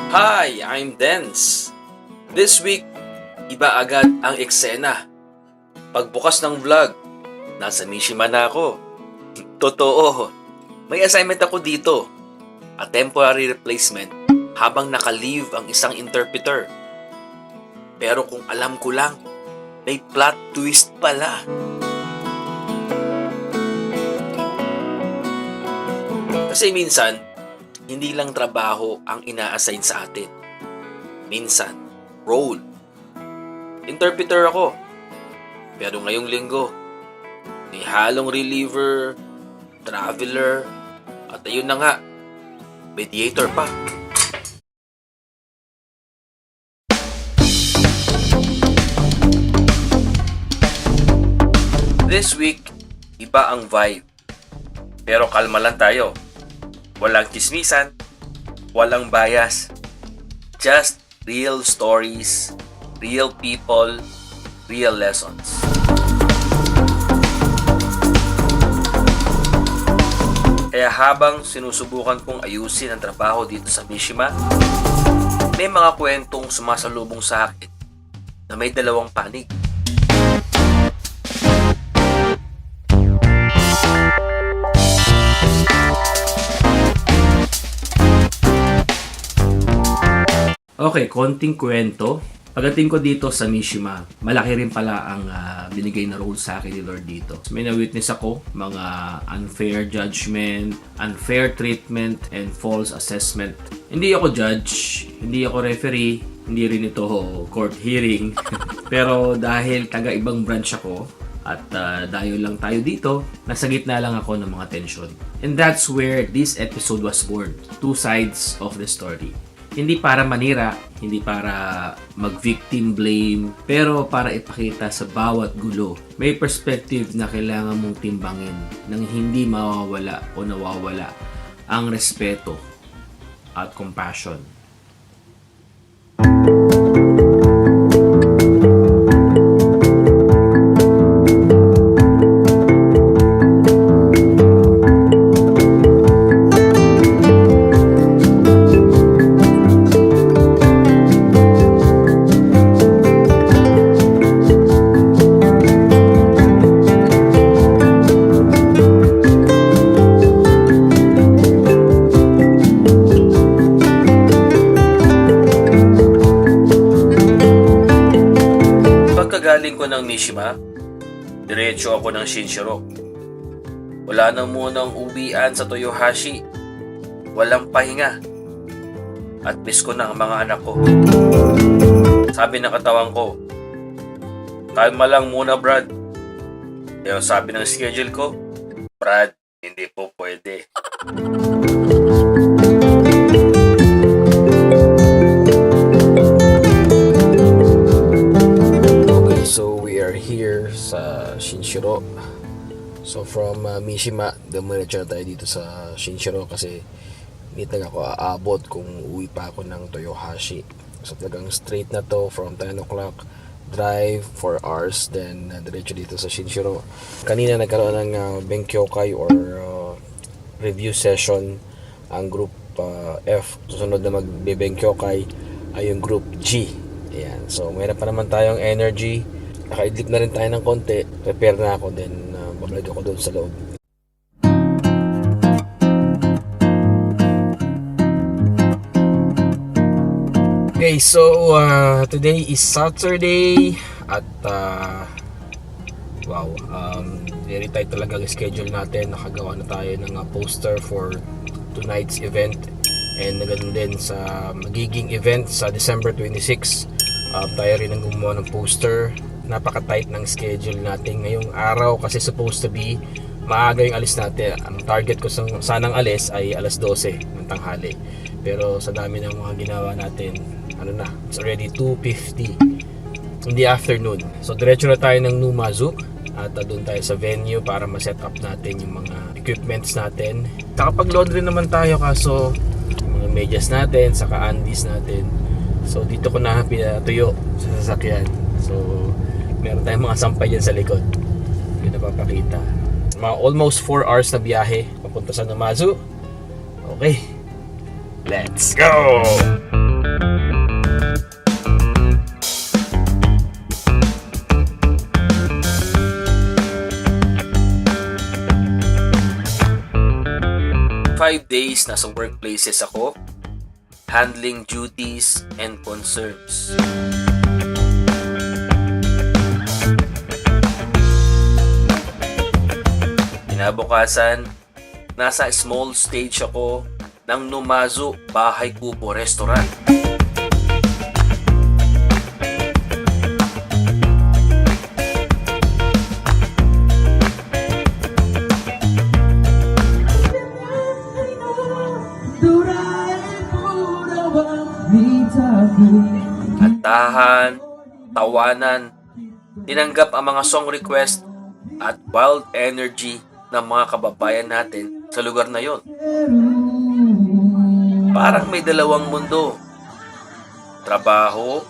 Hi, I'm Dens. This week, iba agad ang eksena. Pagbukas ng vlog, nasa Mishima na ako. Totoo, may assignment ako dito. A temporary replacement habang naka-leave ang isang interpreter. Pero kung alam ko lang, may plot twist pala. Kasi minsan, hindi lang trabaho ang ina-assign sa atin. Minsan, role. Interpreter ako. Pero ngayong linggo, may halong reliever, traveler, at ayun na nga, mediator pa. This week, iba ang vibe. Pero kalma lang tayo. Walang chismisan, walang bias. Just real stories, real people, real lessons. Kaya habang sinusubukan kong ayusin ang trabaho dito sa Mishima, may mga kwentong sumasalubong sa akin na may dalawang panig. Okay, konting kwento. Pagdating ko dito sa Mishima, malaki rin pala ang binigay na role sa akin ni Lord dito. May na-witness ako, mga unfair judgment, unfair treatment, and false assessment. Hindi ako judge, hindi ako referee, hindi rin ito court hearing. Pero dahil taga-ibang branch ako, at dayo lang tayo dito, nasa gitna lang ako ng mga tension. And that's where this episode was born. Two sides of the story. Hindi para manira, hindi para mag-victim blame, pero para ipakita sa bawat gulo, may perspective na kailangan mong timbangin nang hindi mawawala o nawawala ang respeto at compassion. Pagkagaling ko ng Mishima, diretso ako ng Shinshiro. Wala nang munang uwian sa Toyohashi. Walang pahinga. At miss ko na ang mga anak ko. Sabi ng katawan ko, kalma lang muna Brad. Pero sabi ng schedule ko, Brad, hindi po pwede. Here sa Shinshiro. So from Mishima, dumiretso na tayo dito sa Shinshiro kasi hindi talaga ako aabot kung uwi pa ako ng Toyohashi. So talagang straight na to from 10 o'clock drive 4 hours, then diretso dito sa Shinshiro. Kanina nagkaroon ng Benkyokai or review session ang group F. Susunod na magbe-Benkyokai ay yung group G. Ayan. So mayroon pa naman tayong energy. Nakaidlip na rin tayo ng konti. Prepare na ako, then babalik ako doon sa loob. Okay, so today is Saturday at very tight talaga ang schedule natin. Nakagawa na tayo ng poster for tonight's event and ganun din sa magiging event sa December 26. Tayo rin ang gumawa ng poster. Napaka-tight ng schedule natin ngayong araw kasi supposed to be maaga yung alis natin. Ang target ko sanang alis ay alas 12 ng tanghali. Pero sa dami ng mga ginawa natin, it's already 2:50 in the afternoon. So diretso na tayo ng Numazu at doon tayo sa venue para ma-set up natin yung mga equipments natin. Nakapag-laundry naman tayo kaso mga medyas natin, saka undies natin. So dito ko na pinatuyo sa sasakyan. So meron tayong mga sampay dyan sa likod. Hindi na papakita. Mga almost 4 hours na biyahe papunta sa Numazu. Okay, let's go! 5 days nasa workplaces ako, handling duties and concerns. Kinabukasan, nasa small stage ako ng Numazu Bahay Kubo Restaurant. Kantahan, tawanan, tinanggap ang mga song request at wild energy ng mga kababayan natin sa lugar na yon. Parang may dalawang mundo. Trabaho,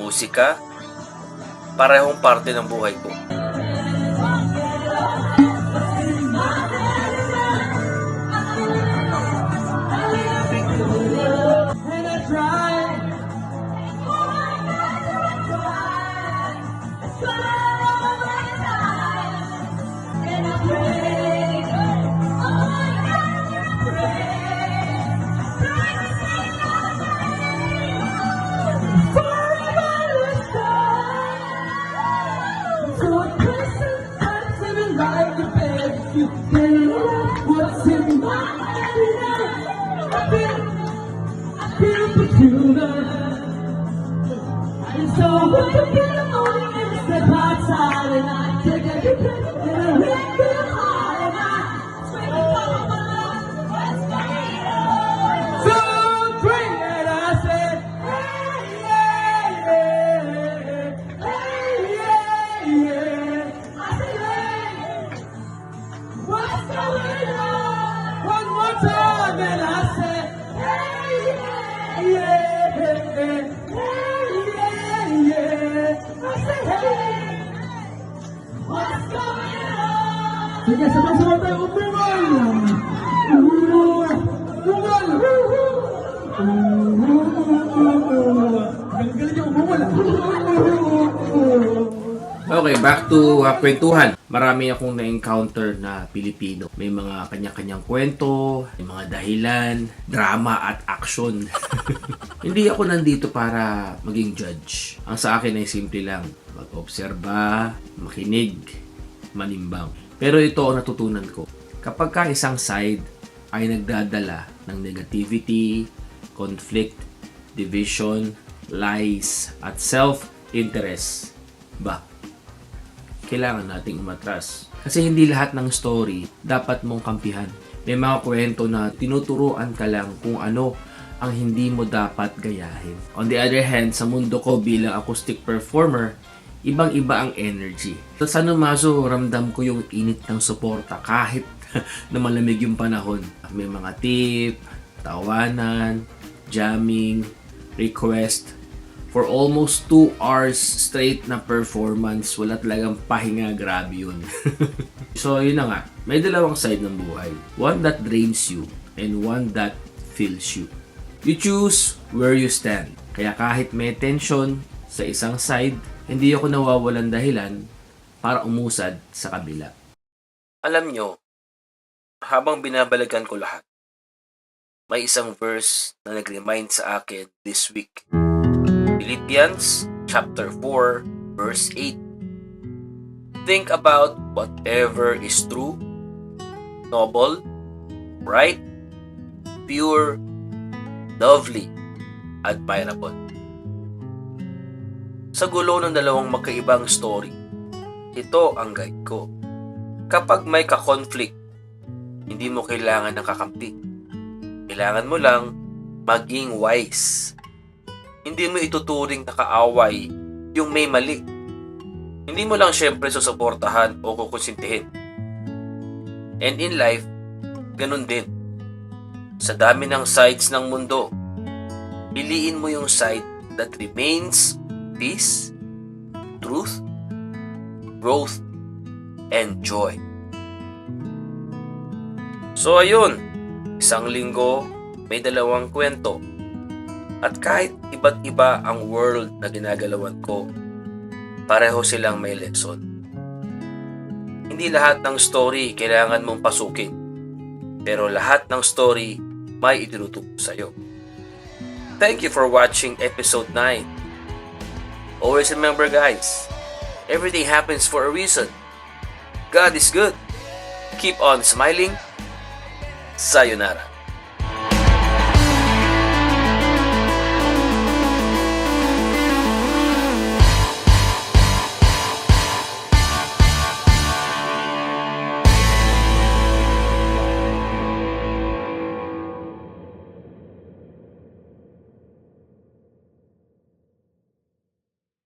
musika, parehong parte ng buhay ko. Sige, sabay-sabay tayo umungal! Umungal! Galing-galing yung umungal! Okay, back to kwentuhan. Marami akong na-encounter na Pilipino. May mga kanya-kanyang kwento, may mga dahilan, drama at action. Hindi ako nandito para maging judge. Ang sa akin ay simple lang. Mag-obserba, makinig, manimbang. Pero ito ang natutunan ko. Kapag ka isang side ay nagdadala ng negativity, conflict, division, lies, at self-interest, kailangan nating umatras. Kasi hindi lahat ng story dapat mong kampihan. May mga kwento na tinuturuan ka lang kung ano ang hindi mo dapat gayahin. On the other hand, sa mundo ko bilang acoustic performer, ibang-iba ang energy. Sa Numazu, ramdam ko yung init ng suporta kahit na malamig yung panahon. May mga tip, tawanan, jamming, request. For almost 2 hours straight na performance, wala talagang pahinga, grabe yun. So yun na nga, may dalawang side ng buhay. One that drains you and one that fills you. You choose where you stand. Kaya kahit may tension sa isang side, hindi ako nawawalan dahilan para umusad sa kabila. Alam nyo, habang binabalikan ko lahat, may isang verse na nag-remind sa akin this week. Philippians chapter 4 verse 8. Think about whatever is true, noble, right, pure, lovely, admirable. Sa gulo ng dalawang magkaibang story, ito ang guide ko. Kapag may ka-conflict, hindi mo kailangan ng kakampi. Kailangan mo lang maging wise. Hindi mo ituturing na kaaway yung may mali. Hindi mo lang syempre susuportahan o kukonsintihin. And in life, ganun din. Sa dami ng sides ng mundo, piliin mo yung side that remains peace, truth, growth, and joy. So ayun, isang linggo, may dalawang kwento. At kahit iba't iba ang world na ginagalawan ko, pareho silang may lesson. Hindi lahat ng story kailangan mong pasukin. pero lahat ng story may itinuturo sa'yo. Thank you for watching episode 9. Always remember guys, everything happens for a reason. God is good. Keep on smiling. Sayonara.